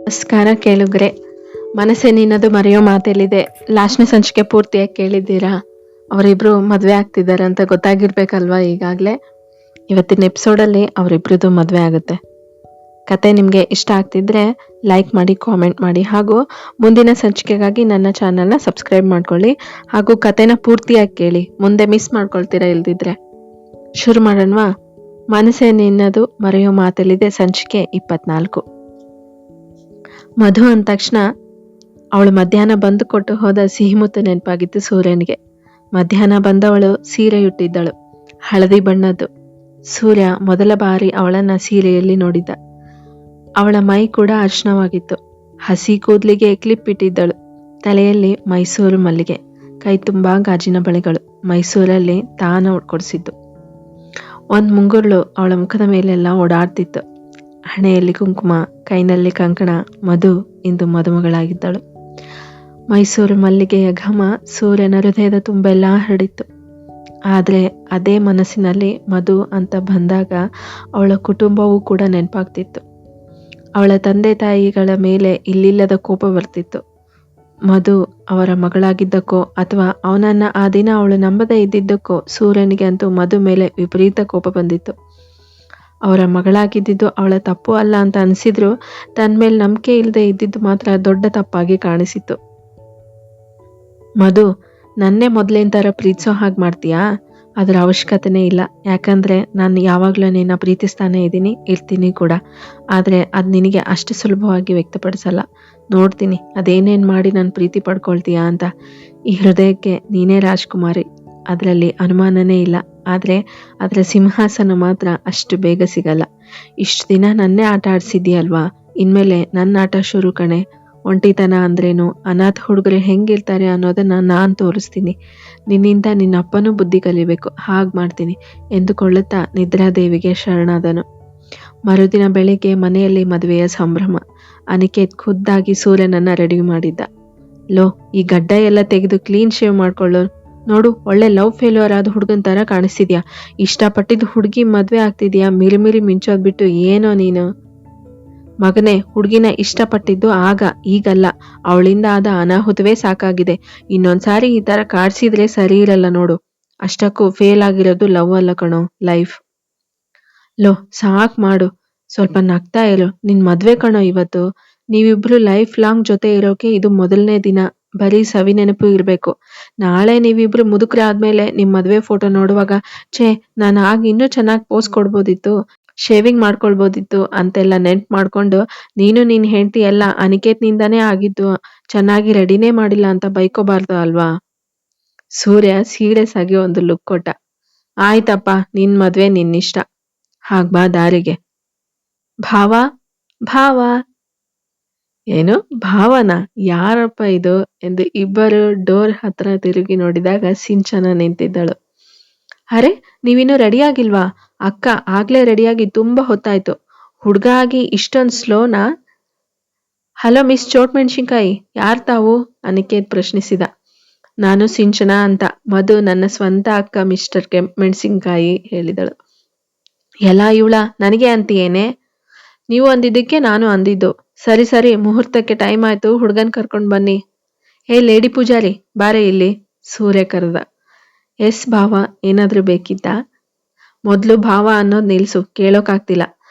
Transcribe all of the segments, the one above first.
ನಮಸ್ಕಾರ ಕೇಳುಗ್ರೆ. ಮನಸ್ಸೇ ನಿನ್ನದು ಮರೆಯೋ ಮಾತೆಲ್ಲಿದೆ ಲಾಸ್ಟ್ನೇ ಸಂಚಿಕೆ ಪೂರ್ತಿಯಾಗಿ ಕೇಳಿದ್ದೀರಾ? ಅವರಿಬ್ರು ಮದ್ವೆ ಆಗ್ತಿದ್ದಾರೆ ಅಂತ ಗೊತ್ತಾಗಿರ್ಬೇಕಲ್ವಾ ಈಗಾಗ್ಲೇ. ಇವತ್ತಿನ ಎಪಿಸೋಡಲ್ಲಿ ಅವರಿಬ್ರದ್ದು ಮದ್ವೆ ಆಗುತ್ತೆ. ಕತೆ ನಿಮಗೆ ಇಷ್ಟ ಆಗ್ತಿದ್ರೆ ಲೈಕ್ ಮಾಡಿ, ಕಾಮೆಂಟ್ ಮಾಡಿ, ಹಾಗೂ ಮುಂದಿನ ಸಂಚಿಕೆಗಾಗಿ ನನ್ನ ಚಾನಲ್ನ ಸಬ್ಸ್ಕ್ರೈಬ್ ಮಾಡ್ಕೊಳ್ಳಿ. ಹಾಗೂ ಕತೆನ ಪೂರ್ತಿಯಾಗಿ ಕೇಳಿ, ಮುಂದೆ ಮಿಸ್ ಮಾಡ್ಕೊಳ್ತೀರಾ ಇಲ್ದಿದ್ರೆ. ಶುರು ಮಾಡೋಣವಾ? ಮನಸ್ಸೇ ನಿನ್ನದು ಮರೆಯೋ ಮಾತೆಲ್ಲಿದೆ ಸಂಚಿಕೆ 24. ಮಧು ಅಂದ ತಕ್ಷಣ ಅವಳು ಮಧ್ಯಾಹ್ನ ಬಂದು ಕೊಟ್ಟು ಹೋದ ಸಿಹಿಮುತ್ತು ನೆನಪಾಗಿತ್ತು ಸೂರ್ಯನಿಗೆ. ಮಧ್ಯಾಹ್ನ ಬಂದವಳು ಸೀರೆಯುಟ್ಟಿದ್ದಳು, ಹಳದಿ ಬಣ್ಣದ್ದು. ಸೂರ್ಯ ಮೊದಲ ಬಾರಿ ಅವಳನ್ನ ಸೀರೆಯಲ್ಲಿ ನೋಡಿದ್ದ. ಅವಳ ಮೈ ಕೂಡ ಅರ್ಶನವಾಗಿತ್ತು. ಹಸಿ ಕೂದಲಿಗೆ ಕ್ಲಿಪ್ ಇಟ್ಟಿದ್ದಳು. ತಲೆಯಲ್ಲಿ ಮೈಸೂರು ಮಲ್ಲಿಗೆ, ಕೈ ತುಂಬಾ ಗಾಜಿನ ಬಳೆಗಳು, ಮೈಸೂರಲ್ಲಿ ತಾನು ಕೊಡಿಸಿದ್ದು. ಒಂದ್ ಮುಂಗುರುಳು ಅವಳ ಮುಖದ ಮೇಲೆಲ್ಲ ಓಡಾಡ್ತಿತ್ತು. ಹಣೆಯಲ್ಲಿ ಕುಂಕುಮ, ಕೈನಲ್ಲಿ ಕಂಕಣ. ಮಧು ಇಂದು ಮದುಮಗಳಾಗಿದ್ದಳು. ಮೈಸೂರು ಮಲ್ಲಿಗೆಯ ಘಮ ಸೂರ್ಯನ ಹೃದಯದ ತುಂಬೆಲ್ಲ ಹರಡಿತ್ತು. ಆದ್ರೆ ಅದೇ ಮನಸ್ಸಿನಲ್ಲಿ ಮಧು ಅಂತ ಬಂದಾಗ ಅವಳ ಕುಟುಂಬವೂ ಕೂಡ ನೆನಪಾಗ್ತಿತ್ತು. ಅವಳ ತಂದೆ ತಾಯಿಗಳ ಮೇಲೆ ಇಲ್ಲಿಲ್ಲದ ಕೋಪ ಬರ್ತಿತ್ತು. ಮಧು ಅವರ ಮಗಳಾಗಿದ್ದಕ್ಕೋ ಅಥವಾ ಅವನನ್ನ ಆ ದಿನ ಅವಳು ನಂಬದೇ ಇದ್ದಿದ್ದಕ್ಕೋ ಸೂರ್ಯನಿಗೆ ಅಂತೂ ಮಧು ಮೇಲೆ ವಿಪರೀತ ಕೋಪ ಬಂದಿತ್ತು. ಅವರ ಮಗಳಾಗಿದ್ದಿದ್ದು ಅವಳ ತಪ್ಪು ಅಲ್ಲ ಅಂತ ಅನಿಸಿದ್ರು ತನ್ನ ಮೇಲೆ ನಂಬಿಕೆ ಇಲ್ಲದೆ ಇದ್ದಿದ್ದು ಮಾತ್ರ ದೊಡ್ಡ ತಪ್ಪಾಗಿ ಕಾಣಿಸಿತ್ತು. ಮಧು, ನನ್ನೇ ಮೊದಲಿನ ಥರ ಪ್ರೀತಿಸೋ ಹಾಗೆ ಮಾಡ್ತೀಯಾ? ಅದರ ಅವಶ್ಯಕತೆನೇ ಇಲ್ಲ. ಯಾಕಂದ್ರೆ ನಾನು ಯಾವಾಗಲೂ ನಿನ್ನ ಪ್ರೀತಿಸ್ತಾನೆ ಇರ್ತೀನಿ ಕೂಡ. ಆದರೆ ಅದು ನಿನಗೆ ಅಷ್ಟು ಸುಲಭವಾಗಿ ವ್ಯಕ್ತಪಡಿಸಲ್ಲ. ನೋಡ್ತೀನಿ ಅದೇನೇನು ಮಾಡಿ ನಾನು ಪ್ರೀತಿ ಪಡ್ಕೊಳ್ತೀಯಾ ಅಂತ. ಈ ಹೃದಯಕ್ಕೆ ನೀನೇ ರಾಜ್ಕುಮಾರಿ, ಅದರಲ್ಲಿ ಅನುಮಾನನೇ ಇಲ್ಲ. ಆದರೆ ಅದರ ಸಿಂಹಾಸನ ಮಾತ್ರ ಅಷ್ಟು ಬೇಗ ಸಿಗಲ್ಲ. ಇಷ್ಟು ದಿನ ನನ್ನೇ ಆಟ ಆಡಿಸಿದ್ಯಲ್ವಾ, ಇನ್ಮೇಲೆ ನನ್ನ ಆಟ ಶುರು ಕಣೆ. ಒಂಟಿತನ ಅಂದ್ರೇನು, ಅನಾಥ ಹುಡುಗರು ಹೆಂಗಿರ್ತಾರೆ ಅನ್ನೋದನ್ನ ನಾನು ತೋರಿಸ್ತೀನಿ. ನಿನ್ನಿಂದ ನಿನ್ನ ಅಪ್ಪನೂ ಬುದ್ಧಿ ಕಲಿಬೇಕು, ಹಾಗೆ ಮಾಡ್ತೀನಿ ಎಂದುಕೊಳ್ಳುತ್ತಾ ನಿದ್ರಾದೇವಿಗೆ ಶರಣಾದನು. ಮರುದಿನ ಬೆಳಿಗ್ಗೆ ಮನೆಯಲ್ಲಿ ಮದುವೆಯ ಸಂಭ್ರಮ. ಅನಿಕೇತ್ ಖುದ್ದಾಗಿ ಸೂರ್ಯನನ್ನ ರೆಡಿ ಮಾಡಿದ್ದ. ಲೋ, ಈ ಗಡ್ಡ ಎಲ್ಲ ತೆಗೆದು ಕ್ಲೀನ್ ಶೇವ್ ಮಾಡ್ಕೊಳ್ಳೋ. ನೋಡು, ಒಳ್ಳೆ ಲವ್ ಫೇಲ್ಯೂರ್ ಆದ ಹುಡುಗನ ತರ ಕಾಣಿಸ್ತಿದ್ಯಾ. ಇಷ್ಟಪಟ್ಟಿದ್ದು ಹುಡುಗಿ ಮದ್ವೆ ಆಗ್ತಿದ್ಯಾ, ಮಿರಿ ಮಿಂಚೋದ್ ಬಿಟ್ಟು ಏನೋ ನೀನು. ಮಗನೇ, ಹುಡುಗಿನ ಇಷ್ಟಪಟ್ಟಿದ್ದು ಆಗ, ಈಗಲ್ಲ. ಅವಳಿಂದ ಆದ ಅನಾಹುತವೇ ಸಾಕಾಗಿದೆ. ಇನ್ನೊಂದ್ಸಾರಿ ಈ ತರ ಕಾಡ್ಸಿದ್ರೆ ಸರಿ ಇರಲ್ಲ ನೋಡು. ಅಷ್ಟಕ್ಕೂ ಫೇಲ್ ಆಗಿರೋದು ಲವ್ ಅಲ್ಲ ಕಣೋ, ಲೈಫ್. ಲೋ, ಸಾಕ್ ಮಾಡು. ಸ್ವಲ್ಪ ನಗ್ತಾ ಇರು. ನಿನ್ ಮದ್ವೆ ಕಣೋ ಇವತ್ತು. ನೀವಿಬ್ರು ಲೈಫ್ ಲಾಂಗ್ ಜೊತೆ ಇರೋಕೆ ಇದು ಮೊದಲನೇ ದಿನ. ಬರೀ ಸವಿ ನೆನಪು ಇರ್ಬೇಕು. ನಾಳೆ ನೀವಿಬ್ರು ಮುದುಕರಾದ್ಮೇಲೆ ನಿಮ್ ಮದ್ವೆ ಫೋಟೋ ನೋಡುವಾಗ, ನಾನು ಆಗ ಇನ್ನೂ ಚೆನ್ನಾಗಿ ಪೋಸ್ ಕೊಡ್ಬೋದಿತ್ತು, ಶೇವಿಂಗ್ ಮಾಡ್ಕೊಳ್ಬೋದಿತ್ತು ಅಂತೆಲ್ಲ ನೆನ್ಪು ಮಾಡ್ಕೊಂಡು ನೀನು ನಿನ್ ಹೆಂಡತಿ ಎಲ್ಲ ಅನಿಕೇತ್ನಿಂದಾನೇ ಆಗಿದ್ದು, ಚೆನ್ನಾಗಿ ರೆಡಿನೇ ಮಾಡಿಲ್ಲ ಅಂತ ಬೈಕೋಬಾರ್ದು ಅಲ್ವಾ? ಸೂರ್ಯ ಸೀರಿಯಸ್ ಆಗಿ ಒಂದು ಲುಕ್ ಕೊಟ್ಟ. ಆಯ್ತಪ್ಪ, ನಿನ್ ಮದ್ವೆ ನಿನ್ನಿಷ್ಟ. ಹಾಗ್ಬಾ ದಾರಿಗೆ. ಭಾವ, ಭಾವ. ಏನು ಭಾವನಾ? ಯಾರಪ್ಪ ಇದು ಎಂದು ಇಬ್ಬರು ಡೋರ್ ಹತ್ರ ತಿರುಗಿ ನೋಡಿದಾಗ ಸಿಂಚನ ನಿಂತಿದ್ದಳು. ಅರೆ, ನೀವಿನ್ನೂ ರೆಡಿಯಾಗಿಲ್ವಾ? ಅಕ್ಕ ಆಗ್ಲೇ ರೆಡಿಯಾಗಿ ತುಂಬಾ ಹೊತ್ತಾಯ್ತು. ಹುಡ್ಗ ಆಗಿ ಇಷ್ಟೊಂದು ಸ್ಲೋನಾ? ಹಲೋ ಮಿಸ್ ಚೋಟ್ ಮೆಣಸಿನ್ಕಾಯಿ, ಯಾರ್ ತಾವು? ಅನಿಕೇತ್ ಪ್ರಶ್ನಿಸಿದ. ನಾನು ಸಿಂಚನ ಅಂತ. ಮಧು ನನ್ನ ಸ್ವಂತ ಅಕ್ಕ ಮಿಸ್ಟರ್ ಮೆಣಸಿನ್ಕಾಯಿ ಹೇಳಿದಳು. ಎಲ್ಲ ಇವಳ ನನಗೆ ಅಂತೀಯೇನೆ? ನೀವು ಅಂದಿದ್ದಕ್ಕೆ ನಾನು ಅಂದಿದ್ದು. ಸರಿ ಸರಿ, ಮುಹೂರ್ತಕ್ಕೆ ಟೈಮ್ ಆಯ್ತು, ಹುಡ್ಗನ್ ಕರ್ಕೊಂಡ್ ಬನ್ನಿ. ಹೇ ಲೇಡಿ ಪೂಜಾರಿ, ಬಾರೆ ಇಲ್ಲಿ, ಸೂರ್ಯ ಕರೆದ. ಎಸ್ ಭಾವ, ಏನಾದ್ರೂ ಬೇಕಿತ್ತಾ? ಮೊದ್ಲು ಭಾವ ಅನ್ನೋದು ನಿಲ್ಸು, ಕೇಳೋಕಾಗ್ತಿಲ್ಲ.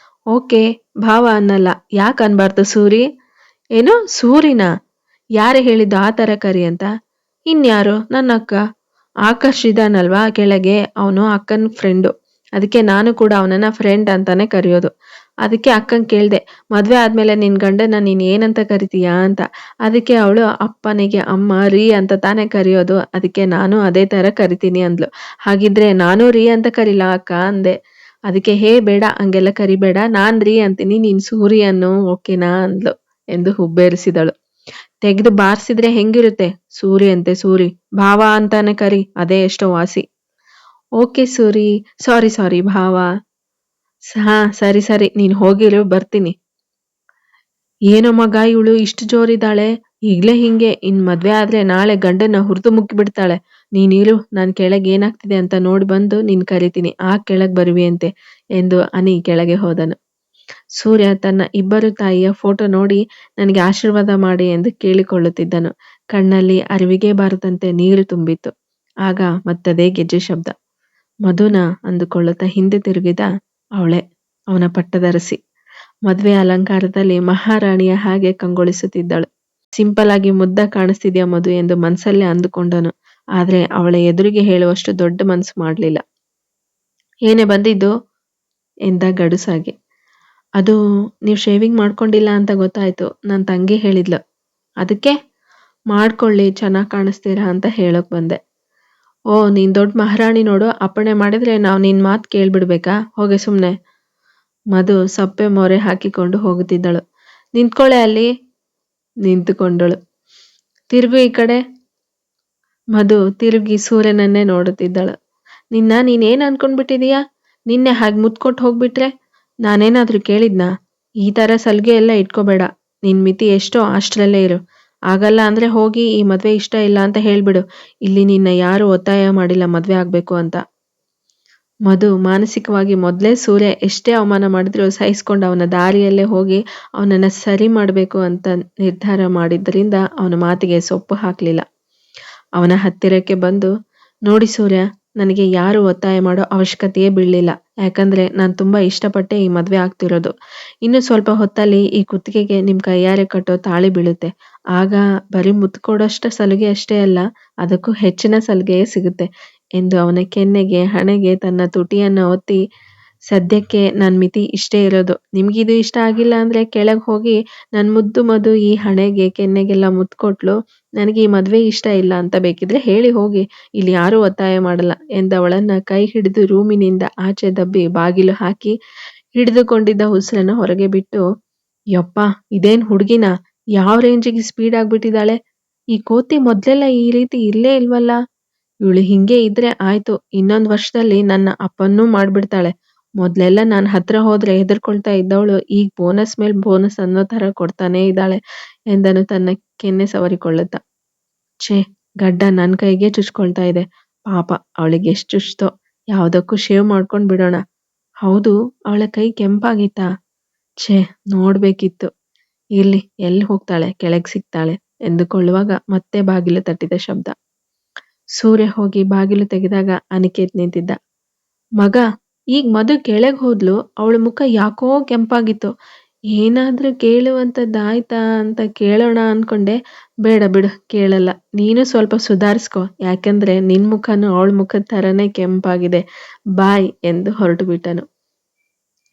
ಓಕೆ, ಭಾವ ಅನ್ನಲ್ಲ. ಯಾಕೆ ಅನ್ಬಾರ್ದು ಸೂರಿ? ಏನು ಸೂರಿನ? ಯಾರು ಹೇಳಿದ್ದು ಆ ಥರ ಕರಿ ಅಂತ? ಇನ್ಯಾರು? ನನ್ನ ಅಕ್ಕ ಆಕರ್ಷ್ ಇದಾನಲ್ವಾ ಕೆಳಗೆ, ಅವನು ಅಕ್ಕನ ಫ್ರೆಂಡು. ಅದಕ್ಕೆ ನಾನು ಕೂಡ ಅವನನ್ನ ಫ್ರೆಂಡ್ ಅಂತಾನೆ ಕರೆಯೋದು. ಅದಕ್ಕೆ ಅಕ್ಕಂಗೆ ಕೇಳ್ದೆ, ಮದ್ವೆ ಆದ್ಮೇಲೆ ನಿನ್ ಗಂಡನ ನೀನ್ ಏನಂತ ಕರಿತೀಯಾ ಅಂತ. ಅದಕ್ಕೆ ಅವಳು ಅಪ್ಪನಿಗೆ ಅಮ್ಮ ರೀ ಅಂತ ತಾನೇ ಕರೆಯೋದು, ಅದಕ್ಕೆ ನಾನು ಅದೇ ತರ ಕರಿತೀನಿ ಅಂದ್ಲು. ಹಾಗಿದ್ರೆ ನಾನು ರೀ ಅಂತ ಕರಿಲ ಅಕ್ಕ ಅಂದೆ. ಅದಕ್ಕೆ ಹೇ ಬೇಡ, ಹಂಗೆಲ್ಲ ಕರಿಬೇಡ, ನಾನ್ ರೀ ಅಂತೀನಿ, ನೀನ್ ಸೂರಿ ಅನ್ನು, ಓಕೆನಾ ಅಂದ್ಲು ಎಂದು ಹುಬ್ಬೇರಿಸಿದಳು. ತೆಗೆದು ಬಾರಿಸಿದ್ರೆ ಹೆಂಗಿರುತ್ತೆ? ಸೂರಿ ಅಂತೆ ಸೂರಿ, ಭಾವ ಅಂತಾನೆ ಕರಿ, ಅದೇ ಎಷ್ಟೋ ವಾಸಿ. ಓಕೆ ಸೂರಿ, ಸಾರಿ ಭಾವ. ಹಾ ಸರಿ ಸರಿ, ನೀನ್ ಹೋಗಿರು, ಬರ್ತೀನಿ. ಏನೋ ಮಗ ಇವಳು ಇಷ್ಟು ಜೋರಿದ್ದಾಳೆ, ಈಗ್ಲೇ ಹಿಂಗೆ, ಇನ್ ಮದ್ವೆ ಆದ್ರೆ ನಾಳೆ ಗಂಡನ ಹುರಿದು ಮುಕ್ಕಿಬಿಡ್ತಾಳೆ. ನೀನಿರು, ನಾನ್ ಕೆಳಗೆ ಏನಾಗ್ತಿದೆ ಅಂತ ನೋಡಿ ಬಂದು ನಿನ್ ಕರಿತೀನಿ, ಆ ಕೆಳಗ್ ಬರುವಿ ಅಂತೆ ಎಂದು ಅನಿ ಕೆಳಗೆ ಹೋದನು. ಸೂರ್ಯ ತನ್ನ ಇಬ್ಬರು ತಾಯಿಯ ಫೋಟೋ ನೋಡಿ ನನಗೆ ಆಶೀರ್ವಾದ ಮಾಡಿ ಎಂದು ಕೇಳಿಕೊಳ್ಳುತ್ತಿದ್ದನು. ಕಣ್ಣಲ್ಲಿ ಅರಿವಿಗೆ ಬಾರದಂತೆ ನೀರು ತುಂಬಿತ್ತು. ಆಗ ಮತ್ತದೇ ಗೆಜ್ಜೆ ಶಬ್ದ. ಮಧುನ ಅಂದುಕೊಳ್ಳುತ್ತಾ ಹಿಂದೆ ತಿರುಗಿದ. ಅವಳೆ, ಅವನ ಪಟ್ಟದರಸಿ. ಮದ್ವೆ ಅಲಂಕಾರದಲ್ಲಿ ಮಹಾರಾಣಿಯ ಹಾಗೆ ಕಂಗೊಳಿಸುತ್ತಿದ್ದಳು. ಸಿಂಪಲ್ ಆಗಿ ಮುದ್ದ ಕಾಣಿಸ್ತಿದ್ಯಾ ಮಧು ಎಂದು ಮನಸ್ಸಲ್ಲೇ ಅಂದುಕೊಂಡನು. ಆದ್ರೆ ಅವಳ ಎದುರಿಗೆ ಹೇಳುವಷ್ಟು ದೊಡ್ಡ ಮನಸ್ಸು ಮಾಡಲಿಲ್ಲ. ಏನೇ ಬಂದಿದ್ದು ಎಂದ ಗಡುಸಾಗಿ. ಅದು ನೀವು ಶೇವಿಂಗ್ ಮಾಡ್ಕೊಂಡಿಲ್ಲ ಅಂತ ಗೊತ್ತಾಯ್ತು. ನನ್ನ ತಂಗಿ ಹೇಳಿದ್ಲು. ಅದಕ್ಕೆ ಮಾಡ್ಕೊಳ್ಳಿ, ಚೆನ್ನಾಗಿ ಕಾಣಿಸ್ತೀರಾ ಅಂತ ಹೇಳೋಕ್ ಬಂದೆ. ಓ, ನೀನ್ ದೊಡ್ಡ ಮಹಾರಾಣಿ ನೋಡು, ಅಪ್ಪಣೆ ಮಾಡಿದ್ರೆ ನಾವು ನಿನ್ ಮಾತು ಕೇಳ್ಬಿಡ್ಬೇಕಾ? ಹೋಗೆ ಸುಮ್ನೆ. ಮಧು ಸಪ್ಪೆ ಮೊರೆ ಹಾಕಿಕೊಂಡು ಹೋಗುತ್ತಿದ್ದಳು. ನಿಂತ್ಕೊಳ್ಳೆ ಅಲ್ಲಿ. ನಿಂತುಕೊಂಡಳು. ತಿರುಗು ಈ ಕಡೆ. ಮಧು ತಿರುಗಿ ಸೂರ್ಯನನ್ನೇ ನೋಡುತ್ತಿದ್ದಳು. ನೀನೇನ್ ಅನ್ಕೊಂಡ್ಬಿಟ್ಟಿದೀಯಾ? ನಿನ್ನೆ ಹಾಗೆ ಮುತ್ಕೊಟ್ಟು ಹೋಗ್ಬಿಟ್ರೆ ನಾನೇನಾದ್ರೂ ಕೇಳಿದ್ನಾ? ಈ ತರ ಸಲ್ಗೆ ಎಲ್ಲ ಇಟ್ಕೋಬೇಡ. ನಿನ್ ಮಿತಿ ಎಷ್ಟೋ ಅಷ್ಟ್ರಲ್ಲೇ ಇರು. ಆಗಲ್ಲ ಅಂದ್ರೆ ಹೋಗಿ ಈ ಮದ್ವೆ ಇಷ್ಟ ಇಲ್ಲ ಅಂತ ಹೇಳ್ಬಿಡು. ಇಲ್ಲಿ ನಿನ್ನ ಯಾರು ಒತ್ತಾಯ ಮಾಡಿಲ್ಲ ಮದ್ವೆ ಆಗ್ಬೇಕು ಅಂತ. ಮಧು ಮಾನಸಿಕವಾಗಿ ಮೊದಲೇ ಸೂರ್ಯ ಎಷ್ಟೇ ಅವಮಾನ ಮಾಡಿದ್ರೂ ಸಹಿಸ್ಕೊಂಡು ಅವನ ದಾರಿಯಲ್ಲೇ ಹೋಗಿ ಅವನನ್ನ ಸರಿ ಮಾಡಬೇಕು ಅಂತ ನಿರ್ಧಾರ ಮಾಡಿದ್ದರಿಂದ ಅವನ ಮಾತಿಗೆ ಸೊಪ್ಪು ಹಾಕಲಿಲ್ಲ. ಅವನ ಹತ್ತಿರಕ್ಕೆ ಬಂದು, ನೋಡಿ ಸೂರ್ಯ, ನನಗೆ ಯಾರು ಒತ್ತಾಯ ಮಾಡೋ ಅವಶ್ಯಕತೆಯೇ ಬೀಳಲಿಲ್ಲ. ಯಾಕಂದ್ರೆ ನಾನು ತುಂಬಾ ಇಷ್ಟಪಟ್ಟೆ ಈ ಮದ್ವೆ ಆಗ್ತಿರೋದು. ಇನ್ನು ಸ್ವಲ್ಪ ಹೊತ್ತಲ್ಲಿ ಈ ಕುತ್ತಿಗೆಗೆ ನಿಮ್ ಕೈಯಾರೆ ಕಟ್ಟೋ ತಾಳಿ ಬೀಳುತ್ತೆ. ಆಗ ಬರೀ ಮುತ್ತು ಕೊಡೋಷ್ಟ ಸಲುಗೆ ಅಷ್ಟೇ ಅಲ್ಲ, ಅದಕ್ಕೂ ಹೆಚ್ಚಿನ ಸಲುಗೆಯೇ ಸಿಗುತ್ತೆ ಎಂದು ಅವನ ಕೆನ್ನೆಗೆ ಹಣೆಗೆ ತನ್ನ ತುಟಿಯನ್ನು ಒತ್ತಿ, ಸದ್ಯಕ್ಕೆ ನನ್ ಮಿತಿ ಇಷ್ಟೇ ಇರೋದು. ನಿಮ್ಗಿದು ಇಷ್ಟ ಆಗಿಲ್ಲ ಅಂದ್ರೆ ಕೆಳಗೆ ಹೋಗಿ ನನ್ ಮುದ್ದು ಮಧು ಈ ಹಣೆಗೆ ಕೆನ್ನೆಗೆಲ್ಲ ಮುತ್ತು ಕೊಟ್ಲು. ನನಗೆ ಈ ಮದ್ವೆ ಇಷ್ಟ ಇಲ್ಲ ಅಂತ ಬೇಕಿದ್ರೆ ಹೇಳಿ ಹೋಗಿ, ಇಲ್ಲಿ ಯಾರೂ ಒತ್ತಾಯ ಮಾಡಲ್ಲ ಎಂದವಳನ್ನ ಕೈ ಹಿಡಿದು ರೂಮಿನಿಂದ ಆಚೆ ದಬ್ಬಿ ಬಾಗಿಲು ಹಾಕಿ ಹಿಡಿದುಕೊಂಡಿದ್ದ ಉಸಿರನ್ನ ಹೊರಗೆ ಬಿಟ್ಟು, ಯಪ್ಪ, ಇದೇನ್ ಹುಡುಗಿನ ಯಾವ ರೇಂಜಿಗೆ ಸ್ಪೀಡ್ ಆಗ್ಬಿಟ್ಟಿದ್ದಾಳೆ. ಈ ಕೋತಿ ಮೊದ್ಲೆಲ್ಲ ಈ ರೀತಿ ಇಲ್ಲೇ ಇಲ್ವಲ್ಲ. ಇವಳು ಹಿಂಗೆ ಇದ್ರೆ ಆಯ್ತು, ಇನ್ನೊಂದ್ ವರ್ಷದಲ್ಲಿ ನನ್ನ ಅಪ್ಪನ್ನೂ ಮಾಡ್ಬಿಡ್ತಾಳೆ. ಮೊದ್ಲೆಲ್ಲ ನಾನ್ ಹತ್ರ ಹೋದ್ರೆ ಹೆದರ್ಕೊಳ್ತಾ ಇದ್ದವಳು ಈಗ ಬೋನಸ್ ಮೇಲ್ ಬೋನಸ್ ಅನ್ನೋ ತರ ಕೊಡ್ತಾನೇ ಇದ್ದಾಳೆ ಎಂದನು ತನ್ನ ಕೆನ್ನೆ ಸವರಿಕೊಳ್ಳುತ್ತ. ಛೇ, ಗಡ್ಡ ನನ್ ಕೈಗೆ ಚುಚ್ಕೊಳ್ತಾ ಇದೆ. ಪಾಪ, ಅವಳಿಗೆ ಎಷ್ಟು ಚುಚ್ತೋ. ಯಾವ್ದಕ್ಕೂ ಶೇವ್ ಮಾಡ್ಕೊಂಡ್ ಬಿಡೋಣ. ಹೌದು, ಅವಳ ಕೈ ಕೆಂಪಾಗಿತ್ತಾ? ಛೇ, ನೋಡ್ಬೇಕಿತ್ತು. ಇರ್ಲಿ, ಎಲ್ಲಿ ಹೋಗ್ತಾಳೆ, ಕೆಳಗ್ ಸಿಗ್ತಾಳೆ ಎಂದುಕೊಳ್ಳುವಾಗ ಮತ್ತೆ ಬಾಗಿಲು ತಟ್ಟಿದ ಶಬ್ದ. ಸೂರ್ಯ ಹೋಗಿ ಬಾಗಿಲು ತೆಗೆದಾಗ ಅನಿಕೇತ್ ನಿಂತಿದ್ದ. ಮಗ, ಈಗ ಮಧು ಕೆಳಗ್ ಹೋದ್ಲು. ಅವಳ ಮುಖ ಯಾಕೋ ಕೆಂಪಾಗಿತ್ತು. ಏನಾದ್ರೂ ಕೇಳುವಂತದ್ದಾಯ್ತಾ ಅಂತ ಕೇಳೋಣ ಅನ್ಕೊಂಡೆ. ಬೇಡ ಬಿಡು, ಕೇಳಲ್ಲ. ನೀನು ಸ್ವಲ್ಪ ಸುಧಾರಿಸ್ಕೊ, ಯಾಕಂದ್ರೆ ನಿನ್ ಮುಖನೂ ಅವಳ ಮುಖದ ಥರನೇ ಕೆಂಪಾಗಿದೆ. ಬಾಯ್ ಎಂದು ಹೊರಟು ಬಿಟ್ಟನು.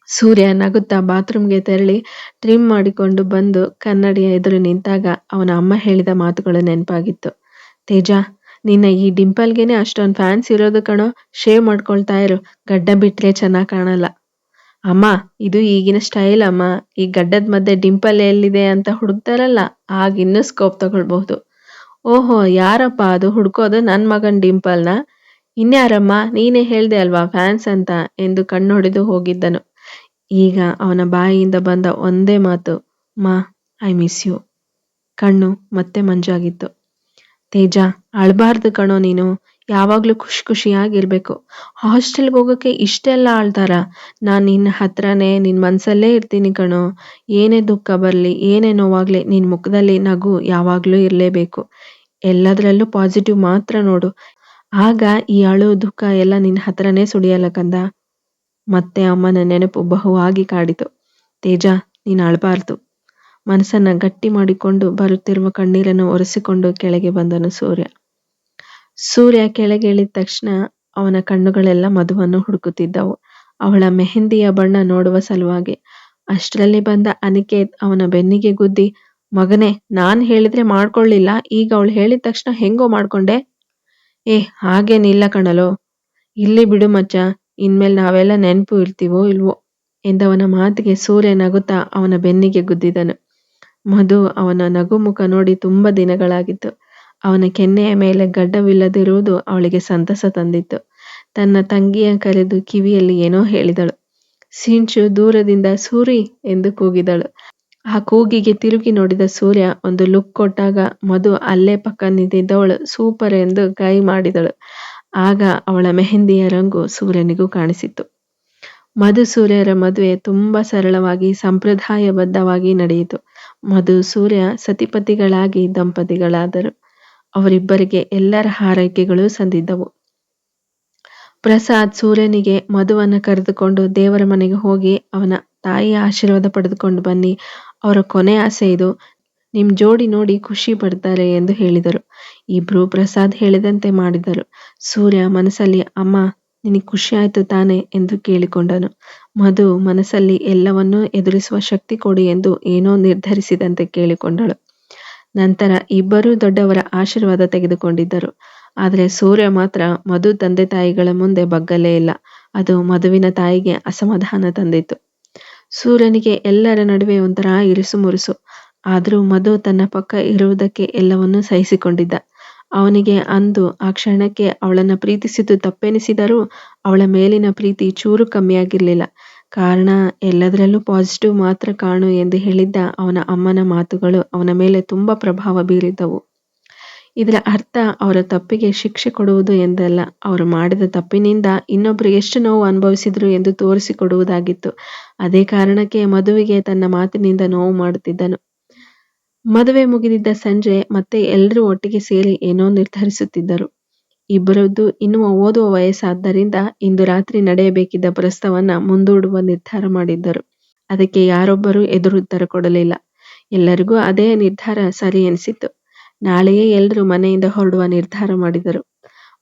ಸೂರ್ಯ ನಗುತ್ತಾ ಬಾತ್ರೂಮ್ಗೆ ತೆರಳಿ ಟ್ರಿಮ್ ಮಾಡಿಕೊಂಡು ಬಂದು ಕನ್ನಡಿಯ ಎದುರು ನಿಂತಾಗ ಅವನ ಅಮ್ಮ ಹೇಳಿದ ಮಾತುಗಳು ನೆನಪಾಗಿತ್ತು. ತೇಜ, ನಿನ್ನ ಈ ಡಿಂಪಲ್ಗೆನೆ ಅಷ್ಟೊಂದು ಫ್ಯಾನ್ಸ್ ಇರೋದು ಕಣೋ. ಶೇವ್ ಮಾಡ್ಕೊಳ್ತಾ ಇರು, ಗಡ್ಡ ಬಿಟ್ರೆ ಚೆನ್ನಾಗ್ ಕಾಣಲ್ಲ. ಅಮ್ಮ, ಇದು ಈಗಿನ ಸ್ಟೈಲ್ ಅಮ್ಮ. ಈ ಗಡ್ಡದ ಮಧ್ಯೆ ಡಿಂಪಲ್ ಎಲ್ಲಿದೆ ಅಂತ ಹುಡುಕ್ತಾರಲ್ಲ, ಆಗ ಇನ್ನೂ ಸ್ಕೋಪ್ ತಗೊಳ್ಬಹುದು. ಓಹೋ, ಯಾರಪ್ಪ ಅದು ಹುಡ್ಕೋದು ನನ್ ಮಗನ್ ಡಿಂಪಲ್ನ? ಇನ್ಯಾರಮ್ಮ, ನೀನೇ ಹೇಳ್ದೆ ಅಲ್ವಾ ಫ್ಯಾನ್ಸ್ ಅಂತ ಎಂದು ಕಣ್ಣೊಡೆದು ಹೋಗಿದ್ದನು. ಈಗ ಅವನ ಬಾಯಿಯಿಂದ ಬಂದ ಒಂದೇ ಮಾತು, ಮಾ, ಐ ಮಿಸ್ ಯು. ಕಣ್ಣು ಮತ್ತೆ ಮಂಜಾಗಿತ್ತು. ತೇಜ, ಅಳ್ಬಾರ್ದು ಕಣೋ ನೀನು. ಯಾವಾಗ್ಲೂ ಖುಷಿ ಖುಷಿಯಾಗಿರ್ಬೇಕು. ಹಾಸ್ಟೆಲ್ಗೆ ಹೋಗೋಕೆ ಇಷ್ಟೆಲ್ಲ ಆಳ್ತಾರ? ನಾನ್ ನಿನ್ನ ಹತ್ರನೇ ನಿನ್ ಮನ್ಸಲ್ಲೇ ಇರ್ತೀನಿ ಕಣೋ. ಏನೇ ದುಃಖ ಬರ್ಲಿ, ಏನೇ ನೋವಾಗ್ಲಿ, ನಿನ್ ಮುಖದಲ್ಲಿ ನಗು ಯಾವಾಗ್ಲೂ ಇರ್ಲೇಬೇಕು. ಎಲ್ಲದ್ರಲ್ಲೂ ಪಾಸಿಟಿವ್ ಮಾತ್ರ ನೋಡು. ಆಗ ಈ ಅಳು ದುಃಖ ಎಲ್ಲ ನಿನ್ನ ಹತ್ರನೇ ಸುಳಿಯಲ್ಲ ಕಂದ. ಮತ್ತೆ ಅಮ್ಮನ ನೆನಪು ಬಹುವಾಗಿ ಕಾಡಿತು. ತೇಜ, ನೀನು ಅಳಬಾರ್ದು. ಮನಸ್ಸನ್ನ ಗಟ್ಟಿ ಮಾಡಿಕೊಂಡು ಬರುತ್ತಿರುವ ಕಣ್ಣೀರನ್ನು ಒರೆಸಿಕೊಂಡು ಕೆಳಗೆ ಬಂದನು ಸೂರ್ಯ. ಸೂರ್ಯ ಕೆಳಗೆ ಇಳಿದ ತಕ್ಷಣ ಅವನ ಕಣ್ಣುಗಳೆಲ್ಲ ಮಧುವನ್ನು ಹುಡುಕುತ್ತಿದ್ದವು, ಅವಳ ಮೆಹಂದಿಯ ಬಣ್ಣ ನೋಡುವ ಸಲುವಾಗಿ. ಅಷ್ಟರಲ್ಲಿ ಬಂದ ಅನಿಕೇತ್ ಅವನ ಬೆನ್ನಿಗೆ ಗುದ್ದಿ, ಮಗನೇ, ನಾನ್ ಹೇಳಿದ್ರೆ ಮಾಡ್ಕೊಳ್ಳಿಲ್ಲ, ಈಗ ಅವಳು ಹೇಳಿದ ತಕ್ಷಣ ಹೆಂಗೋ ಮಾಡ್ಕೊಂಡೆ? ಏ, ಹಾಗೇನಿಲ್ಲ ಕಣಲೋ. ಇಲ್ಲಿ ಬಿಡು ಮಚ್ಚ, ಇನ್ಮೇಲೆ ನಾವೆಲ್ಲ ನೆನಪು ಇರ್ತೀವೋ ಇಲ್ವೋ ಎಂದವನ ಮಾತಿಗೆ ಸೂರ್ಯ ನಗುತ್ತಾ ಅವನ ಬೆನ್ನಿಗೆ ಗುದ್ದಿದನು. ಮಧು ಅವನ ನಗು ಮುಖ ನೋಡಿ ತುಂಬ ದಿನಗಳಾಗಿತ್ತು. ಅವನ ಕೆನ್ನೆಯ ಮೇಲೆ ಗಡ್ಡವಿಲ್ಲದಿರುವುದು ಅವಳಿಗೆ ಸಂತಸ ತಂದಿತ್ತು. ತನ್ನ ತಂಗಿಯ ಕರೆದು ಕಿವಿಯಲ್ಲಿ ಏನೋ ಹೇಳಿದಳು. ಸಿಂಚು ದೂರದಿಂದ ಸೂರಿ ಎಂದು ಕೂಗಿದಳು. ಆ ಕೂಗಿಗೆ ತಿರುಗಿ ನೋಡಿದ ಸೂರ್ಯ ಒಂದು ಲುಕ್ ಕೊಟ್ಟಾಗ ಮಧು ಅಲ್ಲೇ ಪಕ್ಕ ನಿಂತಿದ್ದವಳು ಸೂಪರ್ ಎಂದು ಕೈ ಮಾಡಿದಳು. ಆಗ ಅವಳ ಮೆಹಂದಿಯ ರಂಗು ಸೂರ್ಯನಿಗೂ ಕಾಣಿಸಿತ್ತು. ಮಧು ಸೂರ್ಯರ ಮದುವೆ ತುಂಬಾ ಸರಳವಾಗಿ ಸಂಪ್ರದಾಯಬದ್ಧವಾಗಿ ನಡೆಯಿತು. ಮಧು ಸೂರ್ಯ ಸತಿಪತಿಗಳಾಗಿ ದಂಪತಿಗಳಾದರು. ಅವರಿಬ್ಬರಿಗೆ ಎಲ್ಲರ ಹಾರೈಕೆಗಳು ಸಂದಿದ್ದವು. ಪ್ರಸಾದ್ ಸೂರ್ಯನಿಗೆ ಮಧುವನ್ನು ಕರೆದುಕೊಂಡು ದೇವರ ಮನೆಗೆ ಹೋಗಿ ಅವನ ತಾಯಿಯ ಆಶೀರ್ವಾದ ಪಡೆದುಕೊಂಡು ಬನ್ನಿ. ಅವರ ಕೊನೆ ಆಸೆ ಇದು, ನಿಮ್ ಜೋಡಿ ನೋಡಿ ಖುಷಿ ಪಡ್ತಾರೆ ಎಂದು ಹೇಳಿದರು. ಇಬ್ರು ಪ್ರಸಾದ್ ಹೇಳಿದಂತೆ ಮಾಡಿದರು. ಸೂರ್ಯ ಮನಸ್ಸಲ್ಲಿ ಅಮ್ಮ ನಿನಗೆ ಖುಷಿ ಆಯ್ತು ತಾನೆ ಎಂದು ಕೇಳಿಕೊಂಡನು. ಮಧು ಮನಸ್ಸಲ್ಲಿ ಎಲ್ಲವನ್ನೂ ಎದುರಿಸುವ ಶಕ್ತಿ ಕೊಡಿ ಎಂದು ಏನೋ ನಿರ್ಧರಿಸಿದಂತೆ ಕೇಳಿಕೊಂಡಳು. ನಂತರ ಇಬ್ಬರೂ ದೊಡ್ಡವರ ಆಶೀರ್ವಾದ ತೆಗೆದುಕೊಂಡಿದ್ದರು. ಆದರೆ ಸೂರ್ಯ ಮಾತ್ರ ಮಧು ತಂದೆ ತಾಯಿಗಳ ಮುಂದೆ ಬಗ್ಗಲೇ ಇಲ್ಲ. ಅದು ಮಧುವಿನ ತಾಯಿಗೆ ಅಸಮಾಧಾನ ತಂದಿತ್ತು. ಸೂರ್ಯನಿಗೆ ಎಲ್ಲರ ನಡುವೆ ಒಂಥರ ಇರಿಸು ಮುರುಸು. ಆದರೂ ಮಧು ತನ್ನ ಪಕ್ಕ ಇರುವುದಕ್ಕೆ ಎಲ್ಲವನ್ನೂ ಸಹಿಸಿಕೊಂಡಿದ್ದ. ಅವನಿಗೆ ಅಂದು ಆ ಕ್ಷಣಕ್ಕೆ ಅವಳನ್ನು ಪ್ರೀತಿಸಿದ್ದು ತಪ್ಪೆನಿಸಿದರೂ ಅವಳ ಮೇಲಿನ ಪ್ರೀತಿ ಚೂರು ಕಮ್ಮಿಯಾಗಿರಲಿಲ್ಲ. ಕಾರಣ ಎಲ್ಲದರಲ್ಲೂ ಪಾಸಿಟಿವ್ ಮಾತ್ರ ಕಾಣು ಎಂದು ಹೇಳಿದ್ದ ಅವನ ಅಮ್ಮನ ಮಾತುಗಳು ಅವನ ಮೇಲೆ ತುಂಬ ಪ್ರಭಾವ ಬೀರಿದ್ದವು. ಇದರ ಅರ್ಥ ಅವರ ತಪ್ಪಿಗೆ ಶಿಕ್ಷೆ ಕೊಡುವುದು ಎಂದಲ್ಲ, ಅವರು ಮಾಡಿದ ತಪ್ಪಿನಿಂದ ಇನ್ನೊಬ್ಬರು ಎಷ್ಟು ನೋವು ಅನುಭವಿಸಿದ್ರು ಎಂದು ತೋರಿಸಿಕೊಡುವುದಾಗಿತ್ತು. ಅದೇ ಕಾರಣಕ್ಕೆ ಮಧುವಿಗೆ ತನ್ನ ಮಾತಿನಿಂದ ನೋವು ಮಾಡುತ್ತಿದ್ದನು. ಮದುವೆ ಮುಗಿದಿದ್ದ ಸಂಜೆ ಮತ್ತೆ ಎಲ್ಲರೂ ಒಟ್ಟಿಗೆ ಸೇರಿ ಏನೋ ನಿರ್ಧರಿಸುತ್ತಿದ್ದರು. ಇಬ್ಬರದ್ದು ಇನ್ನೂ ಓದುವ ವಯಸ್ಸಾದ್ದರಿಂದ ಇಂದು ರಾತ್ರಿ ನಡೆಯಬೇಕಿದ್ದ ಪ್ರಸ್ತವನ್ನ ಮುಂದೂಡುವ ನಿರ್ಧಾರ ಮಾಡಿದ್ದರು. ಅದಕ್ಕೆ ಯಾರೊಬ್ಬರೂ ಎದುರುತ್ತರ ಕೊಡಲಿಲ್ಲ. ಎಲ್ಲರಿಗೂ ಅದೇ ನಿರ್ಧಾರ ಸರಿ ಎನಿಸಿತ್ತು. ನಾಳೆಯೇ ಎಲ್ಲರೂ ಮನೆಯಿಂದ ಹೊರಡುವ ನಿರ್ಧಾರ ಮಾಡಿದರು.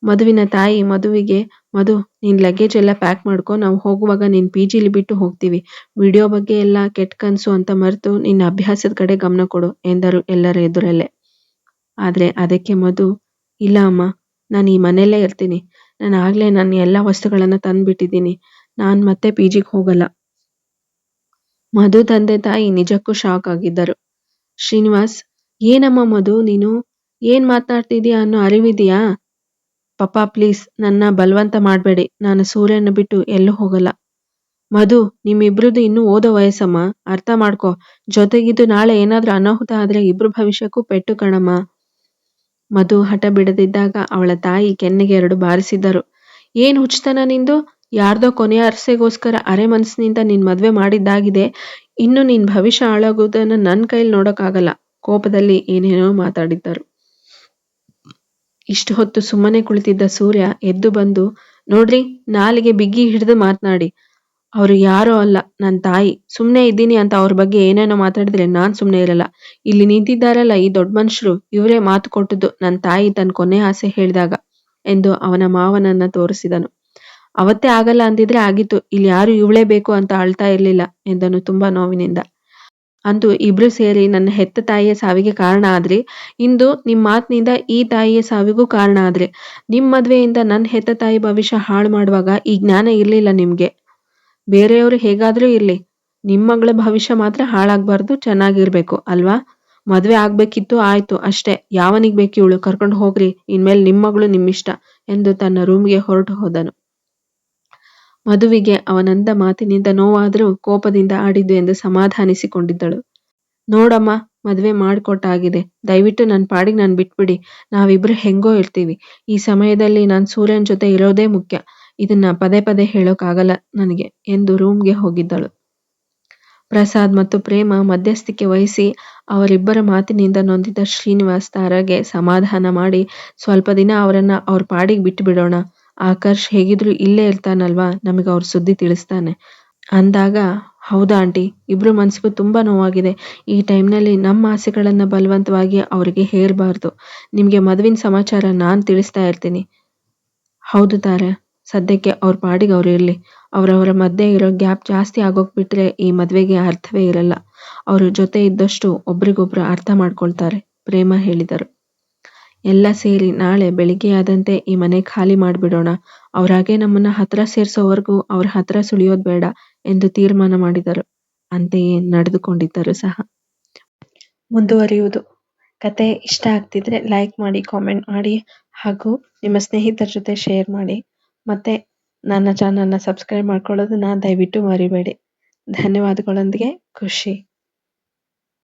ಮಧುವಿನ ತಾಯಿ ಮಧುವಿಗೆ, ಮಧು ನಿನ್ ಲಗೇಜ್ ಎಲ್ಲ ಪ್ಯಾಕ್ ಮಾಡ್ಕೊ, ನಾವು ಹೋಗುವಾಗ ನಿನ್ PGಲಿ ಬಿಟ್ಟು ಹೋಗ್ತೀವಿ. ವಿಡಿಯೋ ಬಗ್ಗೆ ಎಲ್ಲ ಕೆಟ್ಟ ಕನ್ಸು ಅಂತ ಮರೆತು ನಿನ್ನ ಅಭ್ಯಾಸದ ಕಡೆ ಗಮನ ಕೊಡು ಎಂದರು ಎಲ್ಲರ ಎದುರಲ್ಲೇ. ಆದ್ರೆ ಅದಕ್ಕೆ ಮಧು, ಇಲ್ಲ ಅಮ್ಮ, ನಾನು ಈ ಮನೆಯಲ್ಲೇ ಇರ್ತೀನಿ. ನಾನು ಆಗ್ಲೇ ನನ್ನ ಎಲ್ಲ ವಸ್ತುಗಳನ್ನ ತಂದ್ಬಿಟ್ಟಿದ್ದೀನಿ. ನಾನು ಮತ್ತೆ PGಗೆ ಹೋಗಲ್ಲ. ಮಧು ತಂದೆ ತಾಯಿ ನಿಜಕ್ಕೂ ಶಾಕ್ ಆಗಿದ್ದರು. ಶ್ರೀನಿವಾಸ್, ಏನಮ್ಮ ಮಧು ನೀನು, ಏನ್ ಮಾತನಾಡ್ತಿದ್ಯಾ ಅನ್ನೋ ಅರಿವಿದೆಯಾ? ಪಪ್ಪ ಪ್ಲೀಸ್ ನನ್ನ ಬಲವಂತ ಮಾಡಬೇಡಿ, ನಾನು ಸೂರ್ಯನ ಬಿಟ್ಟು ಎಲ್ಲೂ ಹೋಗಲ್ಲ. ಮಧು, ನಿಮ್ಮಿಬ್ರದ್ದು ಇನ್ನೂ ಓದೋ ವಯಸ್ಸಮ್ಮ, ಅರ್ಥ ಮಾಡ್ಕೊ. ಜೊತೆಗಿದ್ದು ನಾಳೆ ಏನಾದ್ರೂ ಅನಾಹುತ ಆದ್ರೆ ಇಬ್ರು ಭವಿಷ್ಯಕ್ಕೂ ಪೆಟ್ಟು ಕಣಮ್ಮ. ಮಧು ಹಠ ಬಿಡದಿದ್ದಾಗ ಅವಳ ತಾಯಿ ಕೆನ್ನೆಗೆ 2 ಬಾರಿಸಿದ್ದರು. ಏನ್ ಹುಚ್ಚತನ ನಿಂದು? ಯಾರ್ದೋ ಕೊನೆಯ ಅರಸೆಗೋಸ್ಕರ ಅರೆ ಮನಸ್ಸಿನಿಂದ ನಿನ್ ಮದ್ವೆ ಮಾಡಿದ್ದಾಗಿದೆ. ಇನ್ನು ನಿನ್ ಭವಿಷ್ಯ ಹಾಳಾಗುವುದನ್ನು ನನ್ನ ಕೈಲಿ ನೋಡೋಕ್ಕಾಗಲ್ಲ. ಕೋಪದಲ್ಲಿ ಏನೇನೋ ಮಾತಾಡಿದ್ದರು. ಇಷ್ಟು ಹೊತ್ತು ಸುಮ್ಮನೆ ಕುಳಿತಿದ್ದ ಸೂರ್ಯ ಎದ್ದು ಬಂದು, ನೋಡ್ರಿ, ನಾಲಿಗೆ ಬಿಗಿ ಹಿಡಿದು ಮಾತನಾಡಿ. ಅವರು ಯಾರೋ ಅಲ್ಲ, ನನ್ನ ತಾಯಿ. ಸುಮ್ಮನೆ ಇದ್ದೀನಿ ಅಂತ ಅವ್ರ ಬಗ್ಗೆ ಏನೇನೋ ಮಾತಾಡಿದ್ರೆ ನಾನ್ ಸುಮ್ಮನೆ ಇರಲ್ಲ. ಇಲ್ಲಿ ನಿಂತಿದ್ದಾರಲ್ಲ ಈ ದೊಡ್ಡ ಮನುಷ್ಯರು, ಇವರೇ ಮಾತು ಕೊಟ್ಟದ್ದು ನನ್ನ ತಾಯಿ ತನ್ನ ಕೊನೆ ಆಸೆ ಹೇಳಿದಾಗ ಎಂದು ಅವನ ಮಾವನನ್ನ ತೋರಿಸಿದನು. ಅವತ್ತೇ ಆಗಲ್ಲ ಅಂದಿದ್ರೆ ಆಗಿತ್ತು, ಇಲ್ಲಿ ಯಾರು ಇವಳೇ ಬೇಕು ಅಂತ ಅಳ್ತಾ ಇರ್ಲಿಲ್ಲ ಎಂದನು ತುಂಬಾ ನೋವಿನಿಂದ. ಅಂದು ಇಬ್ರು ಸೇರಿ ನನ್ನ ಹೆತ್ತ ತಾಯಿಯ ಸಾವಿಗೆ ಕಾರಣ ಆದ್ರಿ. ಇಂದು ನಿಮ್ ಮಾತಿನಿಂದ ಈ ತಾಯಿಯ ಸಾವಿಗೂ ಕಾರಣ ಆದ್ರಿ. ನಿಮ್ ಮದ್ವೆಯಿಂದ ನನ್ನ ಹೆತ್ತ ತಾಯಿ ಭವಿಷ್ಯ ಹಾಳು ಮಾಡುವಾಗ ಈ ಜ್ಞಾನ ಇರ್ಲಿಲ್ಲ ನಿಮ್ಗೆ. ಬೇರೆಯವರು ಹೇಗಾದ್ರೂ ಇರ್ಲಿ, ನಿಮ್ ಮಗಳ ಭವಿಷ್ಯ ಮಾತ್ರ ಹಾಳಾಗ್ಬಾರ್ದು, ಚೆನ್ನಾಗಿರ್ಬೇಕು ಅಲ್ವಾ? ಮದ್ವೆ ಆಗ್ಬೇಕಿತ್ತು, ಆಯ್ತು ಅಷ್ಟೇ. ಯಾವನಿಗ್ ಬೇಕು ಇವಳು, ಕರ್ಕೊಂಡು ಹೋಗ್ರಿ, ಇನ್ಮೇಲೆ ನಿಮ್ ಮಗಳು ನಿಮ್ಮಿಷ್ಟ ಎಂದು ತನ್ನ ರೂಮ್ಗೆ ಹೊರಟು ಹೋದನು. ಮಧುವಿಗೆ ಅವನಂದ ಮಾತಿನಿಂದ ನೋವಾದರೂ ಕೋಪದಿಂದ ಆಡಿದ್ದು ಎಂದು ಸಮಾಧಾನಿಸಿಕೊಂಡಿದ್ದಳು. ನೋಡಮ್ಮ, ಮದ್ವೆ ಮಾಡಿಕೊಟ್ಟಾಗಿದೆ. ದಯವಿಟ್ಟು ನನ್ನ ಪಾಡಿಗೆ ನಾನು ಬಿಟ್ಬಿಡಿ. ನಾವಿಬ್ರು ಹೆಂಗೋ ಇರ್ತೀವಿ. ಈ ಸಮಯದಲ್ಲಿ ನಾನು ಸೂರ್ಯನ ಜೊತೆ ಇರೋದೇ ಮುಖ್ಯ. ಇದನ್ನ ಪದೇ ಪದೇ ಹೇಳೋಕ್ಕಾಗಲ್ಲ ನನಗೆ ಎಂದು ರೂಮ್ಗೆ ಹೋಗಿದ್ದಳು. ಪ್ರಸಾದ್ ಮತ್ತು ಪ್ರೇಮ ಮಧ್ಯಸ್ಥಿಕೆ ವಹಿಸಿ ಅವರಿಬ್ಬರ ಮಾತಿನಿಂದ ನೊಂದಿದ್ದ ಶ್ರೀನಿವಾಸ್ ತಾರಾಗೆ ಸಮಾಧಾನ ಮಾಡಿ, ಸ್ವಲ್ಪ ದಿನ ಅವರನ್ನ ಅವ್ರ ಪಾಡಿಗೆ ಬಿಟ್ಟು ಬಿಡೋಣ. ಆಕರ್ಷ್ ಹೇಗಿದ್ರು ಇಲ್ಲೇ ಇರ್ತಾನಲ್ವಾ, ನಮಗೆ ಅವ್ರ ಸುದ್ದಿ ತಿಳಿಸ್ತಾನೆ ಅಂದಾಗ, ಹೌದಾ ಆಂಟಿ, ಇಬ್ರು ಮನ್ಸಿಗೂ ತುಂಬಾ ನೋವಾಗಿದೆ. ಈ ಟೈಮ್ನಲ್ಲಿ ನಮ್ಮ ಆಸೆಗಳನ್ನ ಬಲವಂತವಾಗಿ ಅವರಿಗೆ ಹೇರಬಾರ್ದು. ನಿಮ್ಗೆ ಮದುವಿನ ಸಮಾಚಾರ ನಾನು ತಿಳಿಸ್ತಾ ಇರ್ತೀನಿ. ಹೌದು ತಾರೆ, ಸದ್ಯಕ್ಕೆ ಅವ್ರ ಪಾಡಿಗೆ ಅವ್ರು ಇರ್ಲಿ. ಅವರವರ ಮಧ್ಯೆ ಇರೋ ಗ್ಯಾಪ್ ಜಾಸ್ತಿ ಆಗೋಗ್ಬಿಟ್ರೆ ಈ ಮದ್ವೆಗೆ ಅರ್ಥವೇ ಇರಲ್ಲ. ಅವ್ರ ಜೊತೆ ಇದ್ದಷ್ಟು ಒಬ್ರಿಗೊಬ್ರು ಅರ್ಥ ಮಾಡ್ಕೊಳ್ತಾರೆ, ಪ್ರೇಮ ಹೇಳಿದರು. ಎಲ್ಲ ಸೇರಿ ನಾಳೆ ಬೆಳಿಗ್ಗೆಯಾದಂತೆ ಈ ಮನೆ ಖಾಲಿ ಮಾಡಿಬಿಡೋಣ. ಅವ್ರಾಗೆ ನಮ್ಮನ್ನ ಹತ್ರ ಸೇರ್ಸೋವರೆಗೂ ಅವ್ರ ಹತ್ರ ಸುಳಿಯೋದು ಬೇಡ ಎಂದು ತೀರ್ಮಾನ ಮಾಡಿದರು. ಅಂತೆಯೇ ನಡೆದುಕೊಂಡಿದ್ದರು ಸಹ. ಮುಂದುವರಿಯುವುದು. ಕತೆ ಇಷ್ಟ ಆಗ್ತಿದ್ರೆ ಲೈಕ್ ಮಾಡಿ, ಕಾಮೆಂಟ್ ಮಾಡಿ ಹಾಗೂ ನಿಮ್ಮ ಸ್ನೇಹಿತರ ಜೊತೆ ಶೇರ್ ಮಾಡಿ. ಮತ್ತೆ ನನ್ನ ಚಾನಲ್ನ ಸಬ್ಸ್ಕ್ರೈಬ್ ಮಾಡ್ಕೊಳ್ಳೋದನ್ನ ದಯವಿಟ್ಟು ಮರಿಬೇಡಿ. ಧನ್ಯವಾದಗಳೊಂದಿಗೆ ಖುಷಿ.